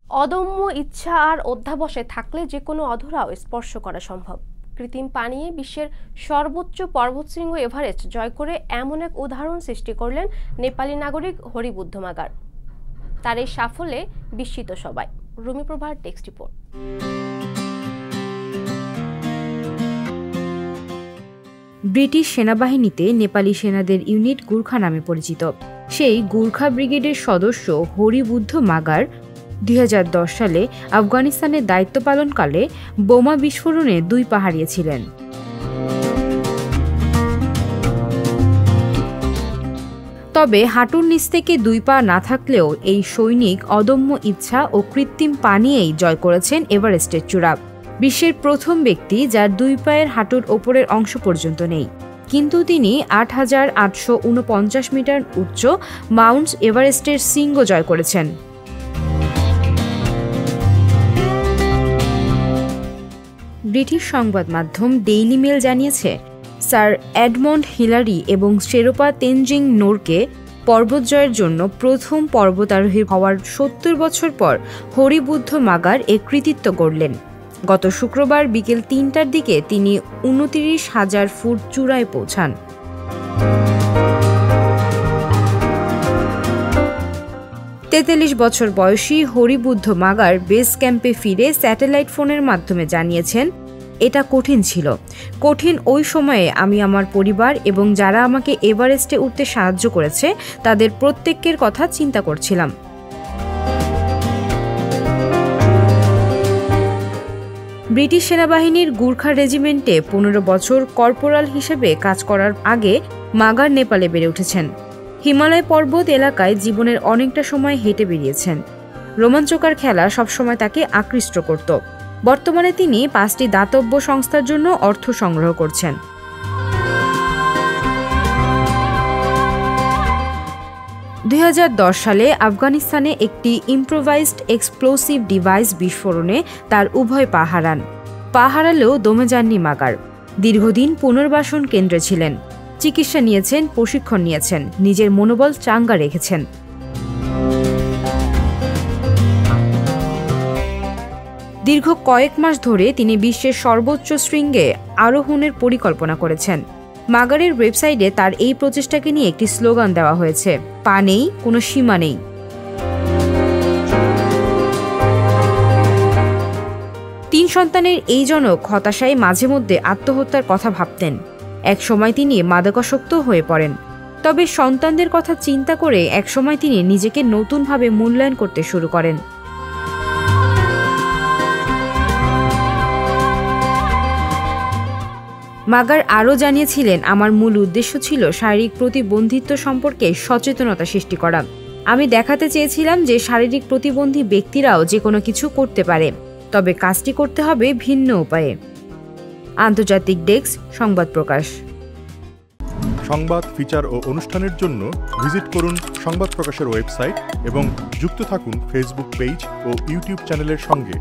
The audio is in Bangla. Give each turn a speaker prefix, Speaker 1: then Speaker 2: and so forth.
Speaker 1: অদম্য ইচ্ছা আর অধ্যাবসায় থাকলে যে কোনো অধরাও স্পর্শ করা সম্ভব। কৃত্রিম পানিয়ে বিশ্বের সর্বোচ্চ পর্বতশৃঙ্গ এভারেস্ট জয় করে এমন এক উদাহরণ সৃষ্টি করলেন নেপালি নাগরিক হরিবুদ্ধ মাগার। তার এই সাফল্যে বিস্মিত সবাই। রুমি প্রভার টেক্সট রিপোর্ট।
Speaker 2: ব্রিটিশ সেনাবাহিনীতে নেপালি সেনাদের ইউনিট গুর্খা নামে পরিচিত সেই গুর্খা ব্রিগেডের সদস্য হরিবুদ্ধ মাগার 2010 সালে আফগানিস্তানের দায়িত্ব পালনকালে বোমা বিস্ফোরণে 2 পা হারিয়েছিলেন। তবে হাঁটুর নিচ থেকে 2 পা না থাকলেও এই সৈনিক অদম্য ইচ্ছা ও কৃত্রিম পানিয়েই জয় করেছেন এভারেস্টের চূড়া। বিশ্বের প্রথম ব্যক্তি যার 2 পায়ের হাঁটুর ওপরের অংশ পর্যন্ত নেই, কিন্তু তিনি 8,849 মিটার উচ্চ মাউন্ট এভারেস্টের শৃঙ্গ জয় করেছেন। ব্রিটিশ সংবাদ মাধ্যম ডেইলি মেল জানিয়েছে, স্যার এডমন্ড হিলারি এবং শেরপা তেনজিং নোরকে পর্বত জয়ের জন্য প্রথম পর্বতারোহী হওয়ার 70 বছর পর হরিবুদ্ধ মাগার এ কৃতিত্ব গড়লেন। গত শুক্রবার বিকেল 3টার দিকে তিনি 29,000 ফুট চূড়ায় পৌঁছান। তেতাল্লিশ বছর বয়সী হরিবুদ্ধ মাগার বেস ক্যাম্পে ফিরে স্যাটেলাইট ফোনের মাধ্যমে জানিয়েছেন, এটা কঠিন ছিল। কঠিন ওই সময়ে আমি আমার পরিবার এবং যারা আমাকে এভারেস্টে উঠতে সাহায্য করেছে তাদের প্রত্যেকের কথা চিন্তা করছিলাম। ব্রিটিশ সেনাবাহিনীর গুর্খা রেজিমেন্টে 15 বছর কর্পোরাল হিসেবে কাজ করার আগে মাগার নেপালে বেড়ে উঠেছেন। হিমালয় পর্বত এলাকায় জীবনের অনেকটা সময় হেঁটে বেরিয়েছেন। রোমাঞ্চকর খেলা সবসময় তাকে আকৃষ্ট করত। বর্তমানে তিনি 5টি দাতব্য সংস্থার জন্য অর্থ সংগ্রহ করছেন। 2010 সালে আফগানিস্তানে একটি ইম্প্রোভাইজড এক্সপ্লোসিভ ডিভাইস বিস্ফোরণে তার উভয় পা হারান। পা হারালেও দমে যাননি মাগার। দীর্ঘদিন পুনর্বাসন কেন্দ্রে ছিলেন, চিকিৎসা নিয়েছেন, প্রশিক্ষণ নিয়েছেন, নিজের মনোবল চাঙ্গা রেখেছেন। দীর্ঘ কয়েক মাস ধরে তিনি বিশ্বের সর্বোচ্চ শৃঙ্গে আরোহণের পরিকল্পনা করেছেন। মাগারের ওয়েবসাইটে তার এই প্রচেষ্টাকে নিয়ে একটি স্লোগান দেওয়া হয়েছে, পা নেই, কোনো সীমা নেই। তিন সন্তানের এই জনক হতাশায় মাঝে মধ্যে আত্মহত্যার কথা ভাবতেন। এক সময় তিনি মাদকাসক্ত হয়ে পড়েন। তবে সন্তানদের কথা চিন্তা করে একসময় তিনি নিজেকে নতুনভাবে মূল্যায়ন করতে শুরু করেন। মাগার আরও জানিয়েছিলেন, আমার মূল উদ্দেশ্য ছিল শারীরিক প্রতিবন্ধিত্ব সম্পর্কে সচেতনতা সৃষ্টি করা। আমি দেখাতে চেয়েছিলাম যে শারীরিক প্রতিবন্ধী ব্যক্তিরাও যে কোনো কিছু করতে পারে, তবে কাজটি করতে হবে ভিন্ন উপায়ে। আন্তর্জাতিক ডেস্ক, সংবাদ প্রকাশ।
Speaker 3: সংবাদ, ফিচার ও অনুষ্ঠানের জন্য ভিজিট করুন সংবাদ প্রকাশের ওয়েবসাইট এবং যুক্ত থাকুন ফেসবুক পেজ ও ইউটিউব চ্যানেলের সঙ্গে।